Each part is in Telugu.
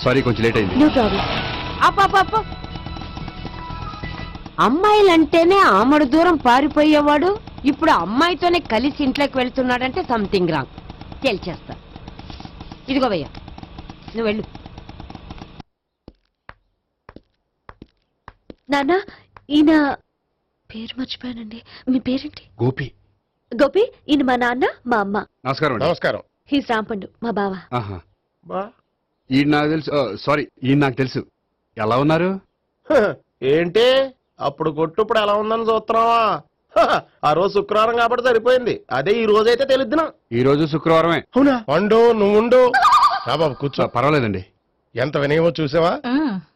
సారీ, కొంచెం లేట్ అయింది. No problem. అప్ప అమ్మాయిలంటేనే ఆమడు దూరం పారిపోయేవాడు ఇప్పుడు అమ్మాయితోనే కలిసి ఇంట్లోకి వెళ్తున్నాడంటే సంథింగ్ రాంగ్. తేల్చేస్తా. ఇదిగో భయ్యా, నువ్వు వెళ్ళు. నాన్న, ఈయన పేరు మర్చిపోయానండి. మీ పేరేంటి? గోపి. గోపి, ఈయన మా నాన్న, మా అమ్మ. నమస్కారం అండి. నమస్కారం. హీస్ రాంపండు, మా బావ. ఆహా. ఈయన నాకు తెలుసు. సారీ, ఈయన నాకు తెలుసు. ఎలా ఉన్నారు? ఏంటి అప్పుడు కొట్టు ఇప్పుడు ఎలా ఉందని చూస్తున్నావా? ఆ రోజు శుక్రవారం కాబట్టి సరిపోయింది. అదే ఈ రోజు అయితే తెలిద్దునా. ఈ రోజు శుక్రవారమే. అవునా? వండు, నువ్వు ఉండు. రా బాబు కూర్చో. పర్వాలేదండి. ఎంత వినయమో చూసావా?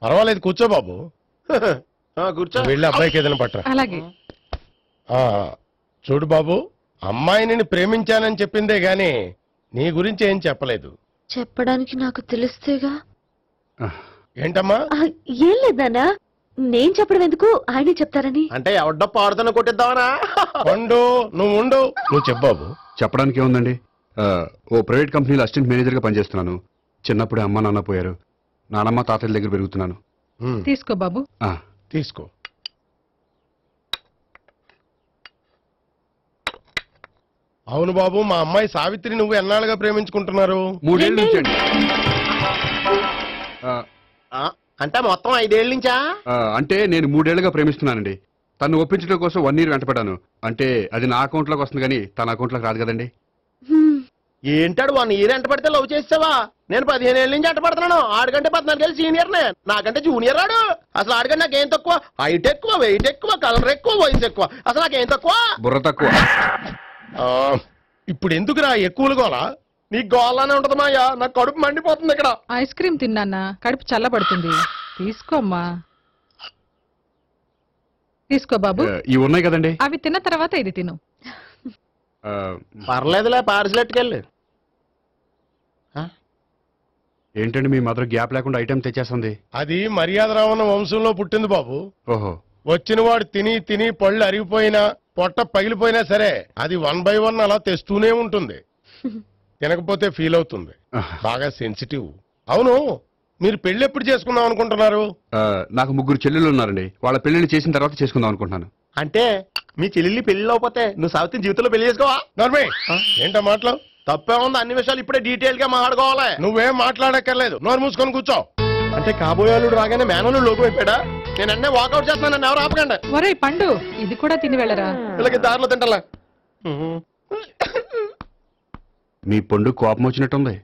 పర్వాలేదు, కూర్చో బాబు. కూర్చో. వెళ్ళి అబ్బాయికి ఏదైనా పట్టరా. అలాగే. చూడు బాబు, అమ్మాయి నిన్ను ప్రేమించానని చెప్పిందే గాని నీ గురించి ఏం చెప్పలేదు. చెప్పడానికి నాకు తెలిస్తేగా. ఏంటమ్మా? ఏం లేదు నాన్న, నేను చెప్పడం ఎందుకు, ఆయనే చెప్తారని. అంటే ఎవడ్డో పాడుతున్న కొట్టిద్దామనా? వండు, నువ్వు ఉండు. నువ్వు చెప్పు బాబు. చెప్పడానికి ఏముందండి, ఓ ప్రైవేట్ కంపెనీలో అసిస్టెంట్ మేనేజర్ గా పనిచేస్తున్నాను. చిన్నప్పుడే అమ్మ నాన్న పోయారు. నానమ్మ తాతయ్య దగ్గర పెరుగుతున్నాను. తీసుకో బాబు. తీసుకో. అవును బాబు, మా అమ్మాయి సావిత్రి నువ్వు ఎన్నాళ్ళుగా ప్రేమించుకుంటున్నారు? 3 ఏళ్ళ నుంచి అండి. అంటే మొత్తం 5 ఏళ్ళ నుంచా? అంటే నేను 3 ఏళ్లుగా ప్రేమిస్తున్నానండి. తను ఒప్పించడం కోసం 1 year వెంటపడ్డాను. అంటే అది నా అకౌంట్ లోకి వస్తుంది కానీ తన అకౌంట్ లోకి రాదు కదండి. ఏంటాడు 1 year ఎంట పడితే లవ్ చేసావా? నేను 15 ఏళ్ళ నుంచి ఎంట పడుతున్నాను. ఆడికంటే 14 ఏళ్ళు సీనియర్నే, నాకంటే జూనియర్ ఆడు. అసలు ఆడికంటే నాకేం తక్కువ? హైట్ ఎక్కువ, వెయిట్ ఎక్కువ, కలర్ ఎక్కువ, వయసు ఎక్కువ. అసలు నాకేం తక్కువ? బుర్ర తక్కువ. ఇప్పుడు ఎందుకురా ఎక్కువలు గోలా? నీకు గోలానే ఉంటది మాయా, నాకు కడుపు మండిపోతుంది ఇక్కడ. ఐస్ క్రీమ్ తిన్నానా, కడుపు చల్లబడుతుంది. తీసుకోమ్మా. తీసుకో బాబు. ఇవి ఉన్నాయి కదండి. అవి తిన్న తర్వాత ఇది తిను. పర్లేదులే, పార్సిల్ ఎట్టుకెళ్ళి. ఏంటండి మీ మదర్ గ్యాప్ లేకుండా ఐటెం తెచ్చేస్తుంది? అది మర్యాద రావణ వంశంలో పుట్టింది బాబు. ఓహో. వచ్చిన వాడు తిని తిని పళ్ళు అరిగిపోయినా పొట్ట పగిలిపోయినా సరే అది 1 by 1 అలా తెస్తూనే ఉంటుంది. తినకపోతే ఫీల్ అవుతుంది. బాగా సెన్సిటివ్. అవును, మీరు పెళ్లి ఎప్పుడు చేసుకుందాం అనుకుంటున్నారు? నాకు 3 చెల్లెళ్ళు ఉన్నారండి. వాళ్ళ పెళ్లిని చేసిన తర్వాత చేసుకుందాం అనుకుంటున్నాను. అంటే మీ చెల్లెల్ని పెళ్లి లేకపోతే నువ్వు సావిత్రి జీవితంలో పెళ్లి చేసుకోవా? నర్మే, ఏంటో మాటలు? తప్పే ఉంది. అన్ని విషయాలు ఇప్పుడే డీటెయిల్ గా మాట్లాడుకోవాలి. నువ్వేం మాట్లాడక్కర్లేదు, నోరు మూసుకొని కూర్చో. అంటే కాబోయేవాళ్ళు రాగానే మేనలు లోకి అయిపోయాడా? నేను అన్నీ వాకౌట్ చేస్తున్నాను, నన్ను ఎవరు ఆపకండి. ఒరే పండు, ఇది కూడా తిని వెళ్ళరా. వీళ్ళకి దారిలో తింటలా. మీ పండు కోపం వచ్చినట్టుంది.